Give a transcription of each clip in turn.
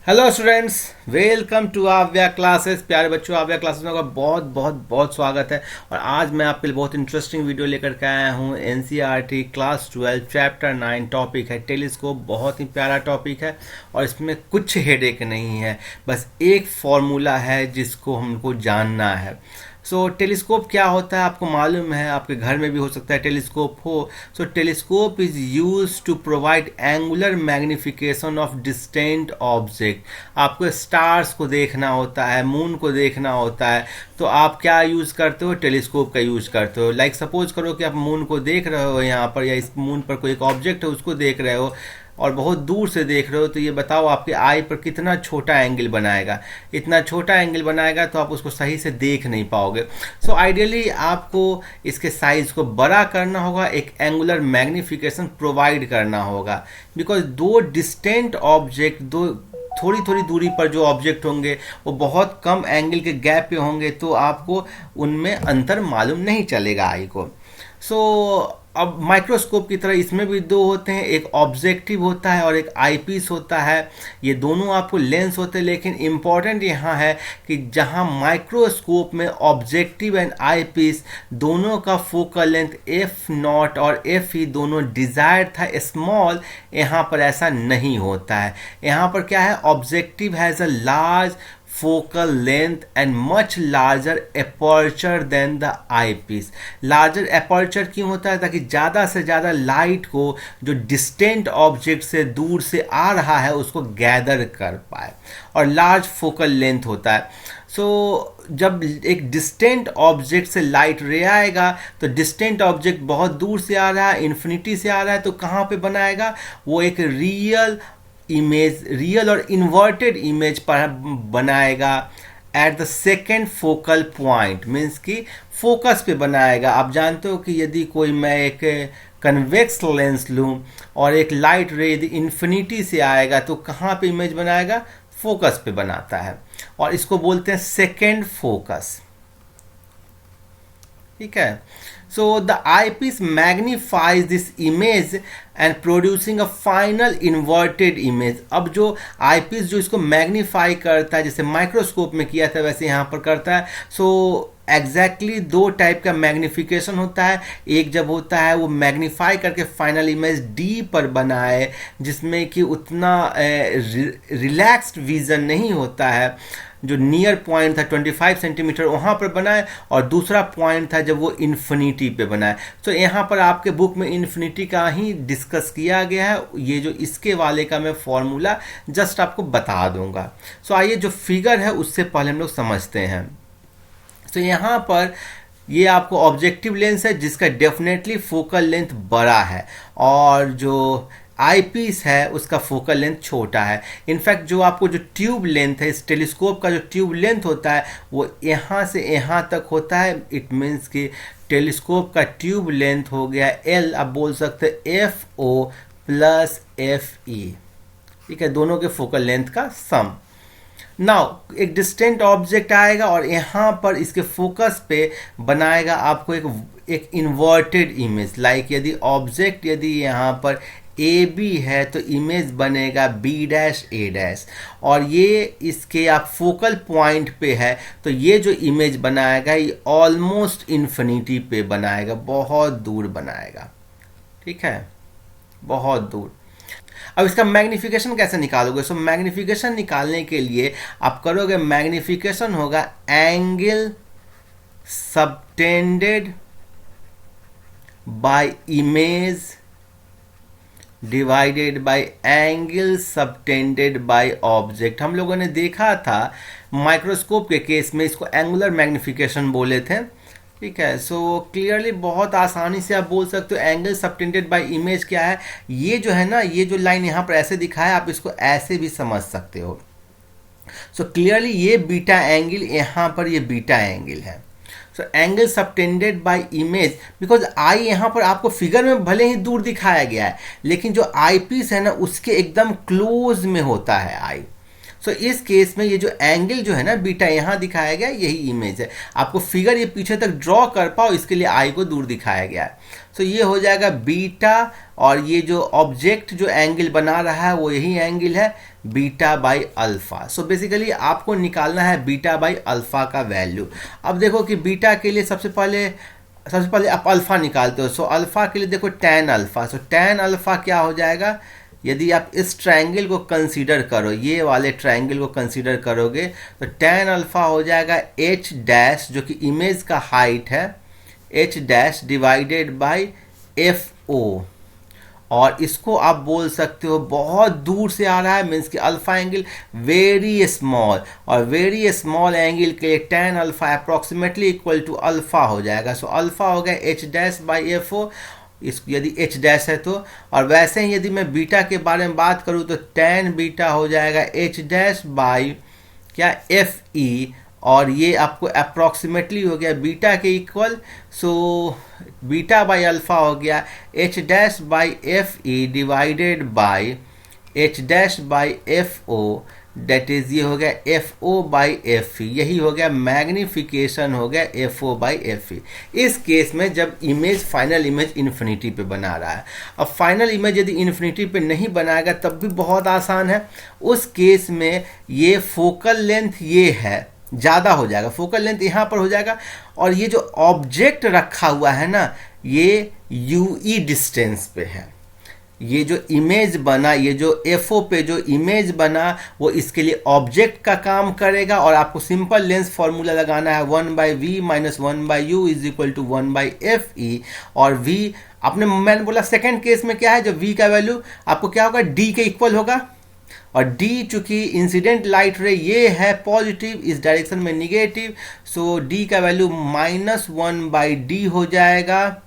Hello students, welcome to आव्या classes. प्यारे बच्चों, आव्या क्लासेस में आपका बहुत बहुत बहुत स्वागत है। और आज मैं आपके लिए बहुत इंटरेस्टिंग वीडियो लेकर के आया हूँ। एनसीईआरटी क्लास 12 चैप्टर 9 टॉपिक है टेलीस्कोप। बहुत ही प्यारा टॉपिक है और इसमें कुछ हेडेक नहीं है, बस एक फॉर्मूला है जिसको हमको जानना है। टेलीस्कोप क्या होता है आपको मालूम है, आपके घर में भी हो सकता है टेलीस्कोप हो। Telescope is use to provide angular magnification of distant object. आपको स्टार्स को देखना होता है, मून को देखना होता है, तो आप क्या यूज करते हो? टेलीस्कोप का यूज करते हो। लाइक सपोज करो कि आप मून को देख रहे हो यहाँ पर, या इस मून पर कोई एक ऑब्जेक्ट है उसको देख रहे हो और बहुत दूर से देख रहे हो, तो ये बताओ आपके आई पर कितना छोटा एंगल बनाएगा। इतना छोटा एंगल बनाएगा तो आप उसको सही से देख नहीं पाओगे। आइडियली आपको इसके साइज को बड़ा करना होगा, एक एंगुलर मैग्निफिकेशन प्रोवाइड करना होगा। बिकॉज दो डिस्टेंट ऑब्जेक्ट, दो थोड़ी थोड़ी दूरी पर जो ऑब्जेक्ट होंगे वो बहुत कम एंगल के गैप पे होंगे, तो आपको उनमें अंतर मालूम नहीं चलेगा आई को। अब माइक्रोस्कोप की तरह इसमें भी दो होते हैं, एक ऑब्जेक्टिव होता है और एक आईपीस होता है। ये दोनों आपको लेंस होते हैं, लेकिन इंपॉर्टेंट यहाँ है कि जहाँ माइक्रोस्कोप में ऑब्जेक्टिव एंड आईपीस दोनों का फोकल लेंथ एफ नॉट और एफ ई दोनों डिजायर्ड था स्मॉल, यहाँ पर ऐसा नहीं होता है। यहाँ पर क्या है, objective has a large focal length and much larger aperture than the eyepiece। larger aperture क्यों होता है? ताकि ज़्यादा से ज़्यादा लाइट को जो डिस्टेंट ऑब्जेक्ट से दूर से आ रहा है उसको गैदर कर पाए, और लार्ज फोकल लेंथ होता है। जब एक डिस्टेंट ऑब्जेक्ट से लाइट रे आएगा तो डिस्टेंट ऑब्जेक्ट बहुत दूर से आ रहा है, इन्फिनिटी से आ रहा है, तो कहाँ पे बनाएगा? वो एक रियल और इन्वर्टेड इमेज पर बनाएगा at the second focal point, means कि फोकस पे बनाएगा। आप जानते हो कि यदि मैं एक कन्वेक्स लेंस लूं और एक लाइट रे यदि इन्फिनिटी से आएगा तो कहाँ पे इमेज बनाएगा? फोकस पे बनाता है, और इसको बोलते हैं सेकेंड फोकस। ठीक है। The eyepiece magnifies this image and producing a final inverted image। अब जो eyepiece जो इसको मैग्नीफाई करता है, जैसे माइक्रोस्कोप में किया था वैसे यहाँ पर करता है। एग्जैक्टली दो टाइप का मैग्निफिकेशन होता है। एक जब होता है वो मैग्नीफाई करके फाइनल इमेज डी पर बनाए, जिसमें कि उतना रिलैक्स्ड विजन नहीं होता है। जो नियर पॉइंट था 25 सेंटीमीटर वहाँ पर बनाए, और दूसरा पॉइंट था जब वो इन्फिनिटी पे बनाए। यहाँ पर आपके बुक में इन्फिनिटी का ही डिस्कस किया गया है। ये जो इसके वाले का मैं फॉर्मूला जस्ट आपको बता दूंगा। आइए जो फिगर है उससे पहले हम लोग समझते हैं। यहाँ पर ये आपको ऑब्जेक्टिव लेंस है जिसका डेफिनेटली फोकल लेंथ बड़ा है, और जो आईपीस है उसका फोकल लेंथ छोटा है। इनफैक्ट जो आपको जो ट्यूब लेंथ है, इस टेलीस्कोप का जो ट्यूब लेंथ होता है वो यहाँ से यहाँ तक होता है। इट मीन्स कि टेलीस्कोप का ट्यूब लेंथ हो गया एल, आप बोल सकते हैं F O plus F E. ठीक है, दोनों के फोकल लेंथ का सम। नाउ एक डिस्टेंट ऑब्जेक्ट आएगा और यहाँ पर इसके फोकस पे बनाएगा आपको एक इन्वर्टेड इमेज। लाइक यदि ऑब्जेक्ट यदि यहाँ पर ए बी है तो इमेज बनेगा बी डैश ए डैश, और ये इसके आप फोकल पॉइंट पे है तो ये जो इमेज बनाएगा ये ऑलमोस्ट इन्फिनिटी पे बनाएगा, बहुत दूर बनाएगा। ठीक है, बहुत दूर। अब इसका मैग्निफिकेशन कैसे निकालोगे? मैग्निफिकेशन निकालने के लिए आप करोगे, मैग्निफिकेशन होगा angle subtended bye image divided by angle subtended by object. हम लोगों ने देखा था माइक्रोस्कोप के केस में इसको एंगुलर मैग्निफिकेशन बोले थे। ठीक है, क्लियरली बहुत आसानी से आप बोल सकते हो एंगल सबटेंडेड बाय इमेज क्या है। ये जो है ना, ये जो लाइन यहाँ पर ऐसे दिखा है, आप इसको ऐसे भी समझ सकते हो। क्लियरली ये बीटा एंगल, यहाँ पर ये बीटा एंगल है। Angle subtended bye image, because I यहाँ पर आपको फिगर में भले ही दूर दिखाया गया है, लेकिन जो आई पीस है ना उसके एकदम क्लोज में होता है आई। सो इस केस में ये जो एंगल जो है ना बीटा यहाँ दिखाया गया यही इमेज है। आपको फिगर ये पीछे तक ड्रॉ कर पाओ इसके लिए आई को दूर दिखाया गया है। सो ये हो जाएगा बीटा, और ये जो ऑब्जेक्ट जो एंगल बना रहा है वो यही एंगल है beta by alpha. So basically आपको निकालना है बीटा बाई अल्फा का वैल्यू। अब देखो कि बीटा के लिए सबसे पहले आप अल्फा निकालते हो। सो अल्फा के लिए देखो tan अल्फा। सो tan अल्फा क्या हो जाएगा, यदि आप इस ट्रायंगल को कंसीडर करो, ये वाले ट्रायंगल को कंसीडर करोगे तो tan अल्फा हो जाएगा h डैश जो कि इमेज का हाइट है h dash divided by FO, और इसको आप बोल सकते हो बहुत दूर से आ रहा है, मीन्स कि अल्फा एंगल वेरी स्मॉल, और वेरी स्मॉल एंगल के लिए tan alpha approximately equal to alpha हो जाएगा। सो अल्फा हो गया h डैश बाई FO, इस यदि h डैश है तो। और वैसे ही यदि मैं बीटा के बारे में बात करूँ तो tan बीटा हो जाएगा h डैश बाई क्या FE, और ये आपको अप्रॉक्सीमेटली हो गया बीटा के equal. So beta by alpha हो गया h dash by FE divided by h dash by FO, that is ये हो गया FO बाई FE, यही हो गया मैग्निफिकेशन हो गया FO बाई FE। इस केस में जब इमेज फाइनल इमेज इन्फिनिटी पे बना रहा है। अब फाइनल इमेज यदि इन्फिनिटी पे नहीं बनाएगा तब भी बहुत आसान है। उस केस में ये फोकल लेंथ ये है ज़्यादा हो जाएगा, फोकल लेंथ यहाँ पर हो जाएगा, और ये जो ऑब्जेक्ट रखा हुआ है ना ये UE डिस्टेंस पे है। ये जो इमेज बना, ये जो FO पे जो इमेज बना वो इसके लिए ऑब्जेक्ट का काम करेगा, और आपको सिंपल लेंस फॉर्मूला लगाना है 1/v minus 1/u is equal to 1/FE, और v मैंने बोला सेकेंड केस में क्या है, जब v का वैल्यू आपको क्या होगा d के इक्वल होगा, और d चूंकि इंसिडेंट लाइट रे ये है पॉजिटिव, इस डायरेक्शन में निगेटिव, सो d का वैल्यू -1/d हो जाएगा,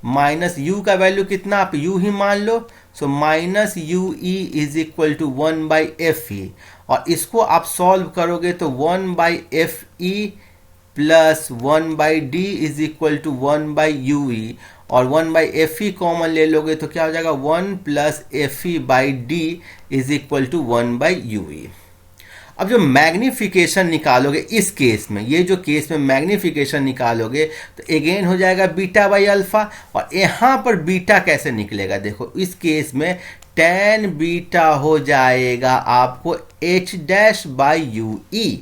माइनस u का वैल्यू कितना आप u ही मान लो, so minus UE is equal to 1/FE, और इसको आप सॉल्व करोगे तो 1/FE plus 1/d is equal to 1/UE, और 1/FE कॉमन ले लोगे तो क्या हो जाएगा 1 plus FE by d is equal to 1/UE। अब जो मैग्निफिकेशन निकालोगे इस केस में, ये जो केस में मैग्निफिकेशन निकालोगे तो अगेन हो जाएगा बीटा बाई अल्फा, और यहाँ पर बीटा कैसे निकलेगा देखो, इस केस में tan बीटा हो जाएगा आपको h डैश बाई UE।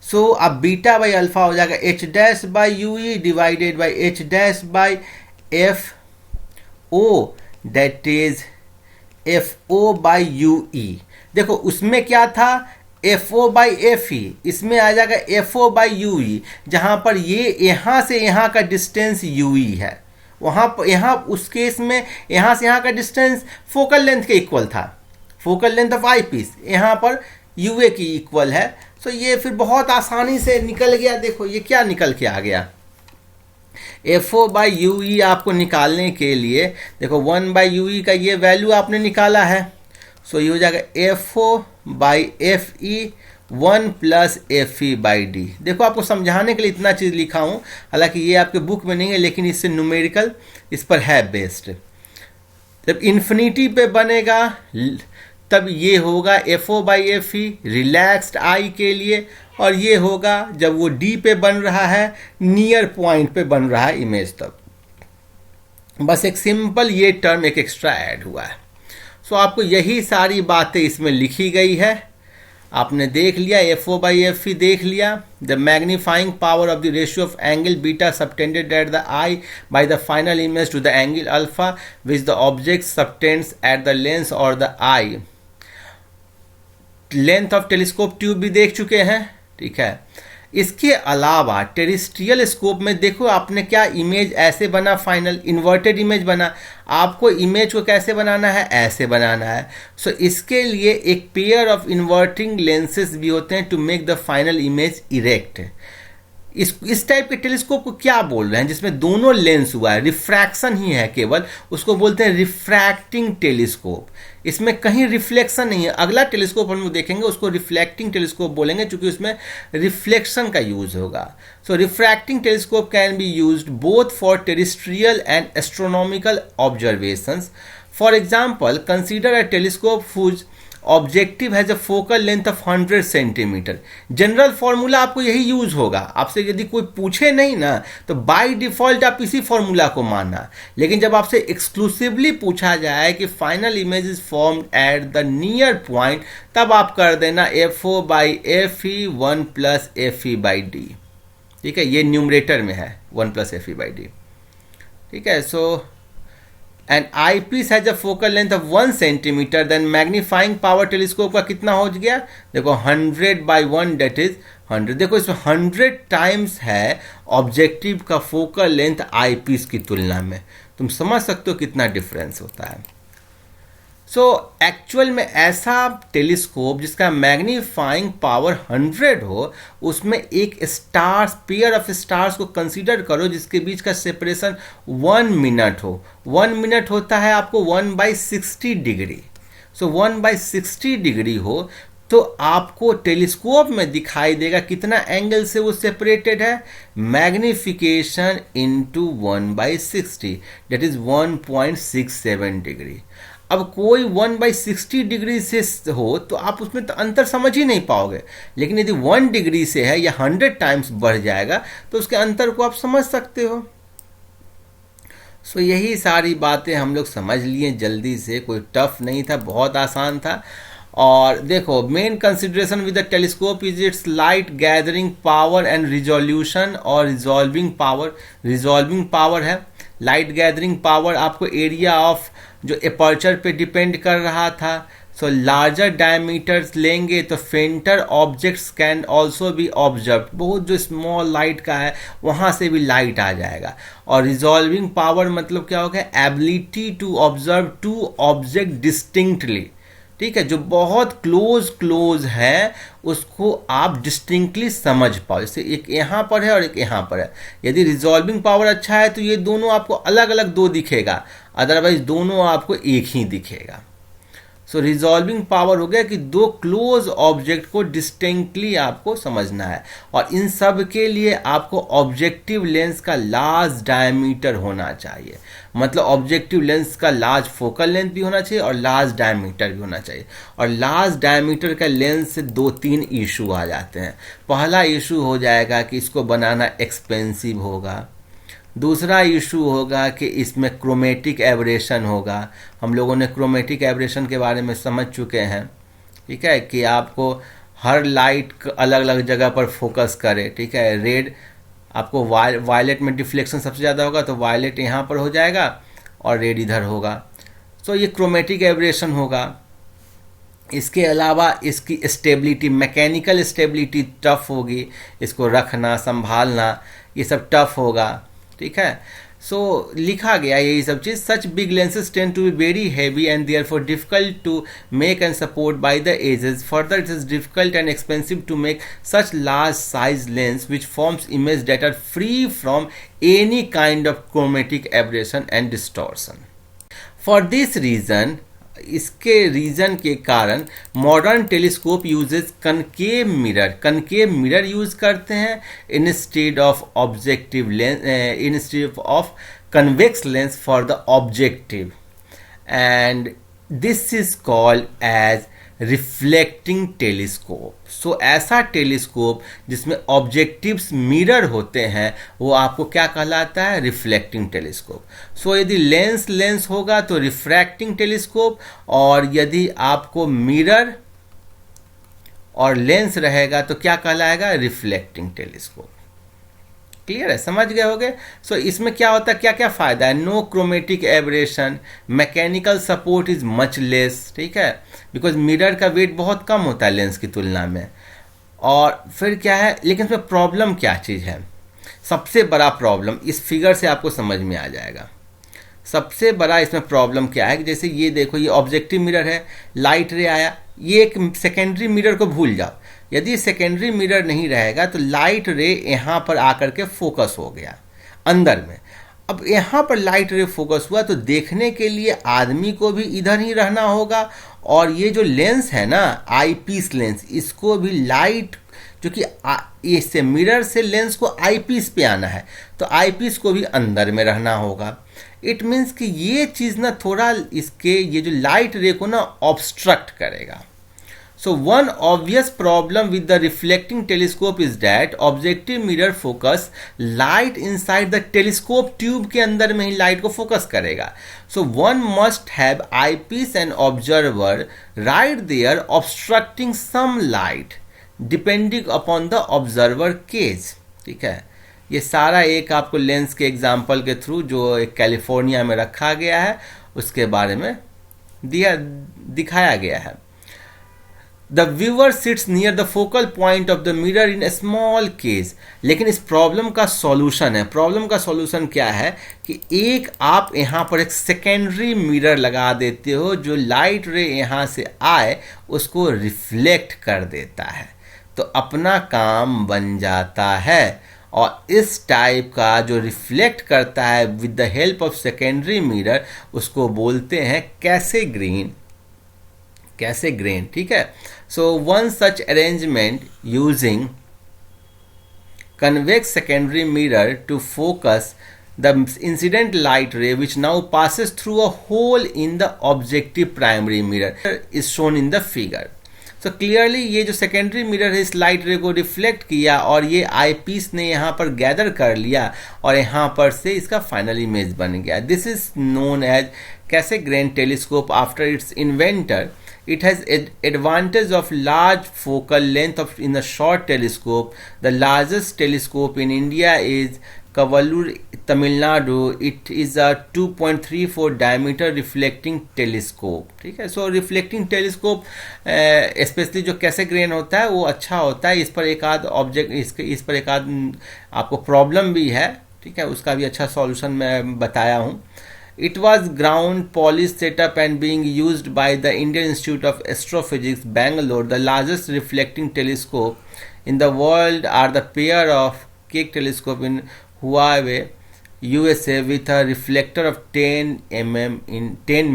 सो अब बीटा बाई अल्फा हो जाएगा h dash by UE divided by h dash by FO, that is FO by UE। देखो उसमें क्या था FO बाई FE, इसमें आ जाएगा FO बाई UE, जहाँ पर ये यहाँ से यहाँ का डिस्टेंस UE है, वहाँ पर यहाँ उस केस में यहाँ से यहाँ का डिस्टेंस फोकल लेंथ के इक्वल था, focal length of eye piece यहाँ पर UA की इक्वल है। सो ये फिर बहुत आसानी से निकल गया। देखो ये क्या निकल के आ गया, FO बाई UE आपको निकालने के लिए देखो 1/UE का ये वैल्यू आपने निकाला है, सो ये हो जाएगा FO by FE 1 plus FE by D। देखो आपको समझाने के लिए इतना चीज़ लिखा हूँ, हालांकि ये आपके बुक में नहीं है लेकिन इससे न्यूमेरिकल इस पर है बेस्ड। जब इन्फिनिटी पे बनेगा तब ये होगा FO बाई FE रिलैक्स्ड आई के लिए, और ये होगा जब वो D पे बन रहा है, नियर पॉइंट पे बन रहा है इमेज, तब बस एक सिंपल ये टर्म एक एक्स्ट्रा ऐड हुआ है। सो आपको यही सारी बातें इसमें लिखी गई है, आपने देख लिया, FO बाई FE देख लिया, the magnifying power of the ratio of angle beta subtended at the eye by the final image to the angle alpha which the object subtends at the lens और the eye. Length of telescope tube भी देख चुके हैं, ठीक है। इसके अलावा terrestrial scope में देखो आपने क्या इमेज ऐसे बना, फाइनल इन्वर्टेड इमेज बना, आपको इमेज को कैसे बनाना है, ऐसे बनाना है। सो इसके लिए एक पेयर ऑफ इन्वर्टिंग लेंसेज भी होते हैं to make the final image erect. इस टाइप के टेलीस्कोप को क्या बोल रहे हैं, जिसमें दोनों लेंस हुआ है, रिफ्रैक्शन ही है केवल, उसको बोलते हैं रिफ्रैक्टिंग टेलीस्कोप। इसमें कहीं रिफ्लेक्शन नहीं है। अगला टेलीस्कोप हम लोग देखेंगे उसको रिफ्लेक्टिंग टेलीस्कोप बोलेंगे, क्योंकि उसमें रिफ्लेक्शन का यूज होगा। So refracting telescope can be used both for terrestrial and astronomical observations. For example consider a telescope whose objective has a focal length of 100 centimetre. General formula आपको यही use होगा, आपसे यदि कोई पूछे नहीं ना तो बाय डिफॉल्ट आप इसी फॉर्मूला को मानना। लेकिन जब आपसे एक्सक्लूसिवली पूछा जाए कि final image is formed at the near point, तब आप कर देना FO by FE 1 plus FE by D। ठीक है, ये न्यूमरेटर में है 1 प्लस FE बाई D। ठीक है, so and eye piece has a focal length of 1 centimetre, then magnifying power telescope का कितना हो गया, देखो 100 बाई 1 डेट इज 100। देखो इसमें 100 टाइम्स है ऑब्जेक्टिव का फोकल लेंथ आई पीस की तुलना में। तुम समझ सकते हो कितना डिफरेंस होता है। सो एक्चुअल में ऐसा टेलीस्कोप जिसका मैग्नीफाइंग पावर 100 हो, उसमें एक स्टार्स, पेयर ऑफ स्टार्स को कंसीडर करो जिसके बीच का सेपरेशन 1 मिनट हो। 1 मिनट होता है आपको 1/60 डिग्री। सो 1/60 डिग्री हो तो आपको टेलीस्कोप में दिखाई देगा कितना एंगल से वो सेपरेटेड है, magnification into 1/60 that is 1.67 degree. अब कोई 1/60 डिग्री से हो तो आप उसमें तो अंतर समझ ही नहीं पाओगे, लेकिन यदि 1 डिग्री से है या 100 टाइम्स बढ़ जाएगा तो उसके अंतर को आप समझ सकते हो। सो यही सारी बातें हम लोग समझ लिए जल्दी से, कोई टफ नहीं था, बहुत आसान था। और देखो main consideration with the telescope is its light gathering power and resolution और रिजॉल्विंग पावर। रिजॉल्विंग पावर है, लाइट गैदरिंग पावर आपको एरिया ऑफ जो एपर्चर पे डिपेंड कर रहा था। सो लार्जर डायमीटर्स लेंगे तो फेंटर objects can also be observe, बहुत जो स्मॉल लाइट का है वहाँ से भी लाइट आ जाएगा। और रिजॉल्विंग पावर मतलब क्या होगा, ability to observe two object distinctly. ठीक है, जो बहुत क्लोज है उसको आप डिस्टिंक्टली समझ पाओ, जैसे एक यहाँ पर है और एक यहाँ पर है। यदि रिजॉल्विंग पावर अच्छा है तो ये दोनों आपको अलग अलग दो दिखेगा, अदरवाइज दोनों आपको एक ही दिखेगा। सो रिजॉल्विंग पावर हो गया कि दो क्लोज ऑब्जेक्ट को डिस्टिंक्टली आपको समझना है। और इन सब के लिए आपको ऑब्जेक्टिव लेंस का लार्ज डायमीटर होना चाहिए, मतलब ऑब्जेक्टिव लेंस का लार्ज फोकल लेंथ भी होना चाहिए और लार्ज डायमीटर भी होना चाहिए। और लार्ज डायमीटर का लेंस से 2-3 इशू आ जाते हैं। पहला इशू हो जाएगा कि इसको बनाना एक्सपेंसिव होगा। दूसरा इशू होगा कि इसमें क्रोमेटिक एब्रेशन होगा। हम लोगों ने क्रोमेटिक एब्रेशन के बारे में समझ चुके हैं। ठीक है, कि आपको हर लाइट अलग अलग जगह पर फोकस करे। ठीक है, रेड आपको वायलेट में डिफ्लेक्शन सबसे ज़्यादा होगा तो वायलेट यहाँ पर हो जाएगा और रेड इधर होगा। तो ये क्रोमेटिक एब्रेशन होगा। इसके अलावा इसकी स्टेबिलिटी, मैकेनिकल स्टेबिलिटी टफ होगी, इसको रखना संभालना ये सब टफ होगा। ठीक है, सो लिखा गया यही सब चीज़। Such big lenses tend to be very heavy and therefore difficult to make and support by the edges. Further it is difficult and expensive to make such large size lens which forms image that are free from any kind of chromatic aberration and distortion. For this reason, इसके reason के कारण modern telescope uses concave mirror use करते हैं instead of objective lens, instead of convex lens for the objective, and this is called as reflecting telescope. So ऐसा telescope जिसमें objectives mirror होते हैं वो आपको क्या कहलाता है, रिफ्लेक्टिंग टेलीस्कोप। सो यदि लेंस होगा तो रिफ्रैक्टिंग टेलीस्कोप, और यदि आपको मिरर और लेंस रहेगा तो क्या कहलाएगा, रिफ्लेक्टिंग टेलीस्कोप। क्लियर है, समझ गए होगे। सो इसमें क्या होता है, क्या क्या फायदा है, no chromatic aberration, mechanical support is much less. ठीक है, बिकॉज मिरर का वेट बहुत कम होता है लेंस की तुलना में। और फिर क्या है, लेकिन इसमें प्रॉब्लम क्या चीज़ है, सबसे बड़ा प्रॉब्लम इस फिगर से आपको समझ में आ जाएगा। सबसे बड़ा इसमें प्रॉब्लम क्या है कि जैसे ये देखो, ये ऑब्जेक्टिव मिरर है, लाइट रे आया, ये एक सेकेंडरी मिरर को भूल जाओ। यदि सेकेंडरी मिरर नहीं रहेगा तो लाइट रे यहाँ पर आकर के फोकस हो गया अंदर में। अब यहाँ पर लाइट रे फोकस हुआ तो देखने के लिए आदमी को भी इधर ही रहना होगा, और ये जो लेंस है ना, आई पीस लेंस, इसको भी लाइट जो कि इससे मिरर से लेंस को आई पीस पे आना है तो आई पीस को भी अंदर में रहना होगा। इट मीन्स कि ये चीज़ ना थोड़ा इसके ये जो लाइट रे को ना ऑब्स्ट्रक्ट करेगा। So one obvious problem with the reflecting telescope is that objective mirror focus light inside the telescope tube के अंदर में ही लाइट को फोकस करेगा. So one must have eyepiece and observer right there obstructing some light depending upon the observer case. ठीक है, ये सारा एक आपको लेंस के एग्जाम्पल के थ्रू जो एक कैलिफोर्निया में रखा गया है उसके बारे में दिखाया गया है. The viewer sits near the focal point of the mirror in a small case. लेकिन इस प्रॉब्लम का सॉल्यूशन है. प्रॉब्लम का सॉल्यूशन क्या है कि एक आप यहाँ पर एक सेकेंडरी मिरर लगा देते हो जो लाइट रे यहाँ से आए उसको रिफ्लेक्ट कर देता है, तो अपना काम बन जाता है. और इस टाइप का जो रिफ्लेक्ट करता है with the help of secondary mirror उसको बोलते हैं कैसे ग्रेन. ठीक है. So one such arrangement using convex secondary mirror to focus the incident light ray which now passes through a hole in the objective primary mirror is shown in the figure. So clearly ये जो secondary mirror है इस light रे को reflect किया और ये आई piece ने यहाँ पर गैदर कर लिया और यहाँ पर से इसका फाइनल इमेज बन गया. This is known as Cassegrain telescope after its inventor. It has advantage of large focal length in a short telescope. The largest telescope in India is Kavalur, Tamil Nadu. It is a 2.34 diameter reflecting telescope. ठीक है. So reflecting telescope specially जो Cassegrain होता है वो अच्छा होता है. इस पर एक आध ऑब्जेक्ट इस पर एक आध आपको प्रॉब्लम भी है. ठीक है, उसका भी अच्छा सॉल्यूशन मैं बताया हूँ. It was ground polished setup and being used by the Indian Institute of Astrophysics, Bangalore. The largest reflecting telescope in the world are the pair of Keck telescope in Huawei, USA, with a reflector of 10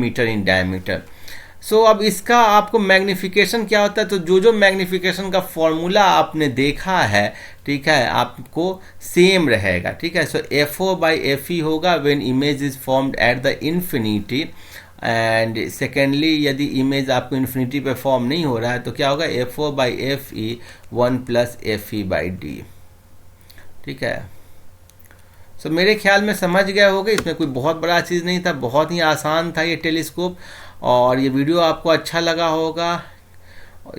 meter in diameter. सो अब इसका आपको magnification क्या होता है, तो जो magnification का formula आपने देखा है, ठीक है, आपको सेम रहेगा. ठीक है. सो FO/FE होगा when image is formed at the infinity. And secondly यदि इमेज आपको इन्फिनिटी पे फॉर्म नहीं हो रहा है तो क्या होगा, FO/FE 1 + FE/D. ठीक है. सो मेरे ख्याल में समझ गए होगे, इसमें कोई बहुत बड़ा चीज़ नहीं था, बहुत ही आसान था ये टेलीस्कोप. और ये वीडियो आपको अच्छा लगा होगा.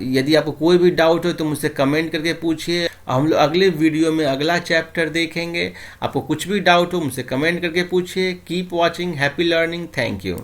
यदि आपको कोई भी डाउट हो तो मुझसे कमेंट करके पूछिए. हम लोग अगले वीडियो में अगला चैप्टर देखेंगे. आपको कुछ भी डाउट हो मुझसे कमेंट करके पूछिए. Keep watching. Happy learning. Thank you.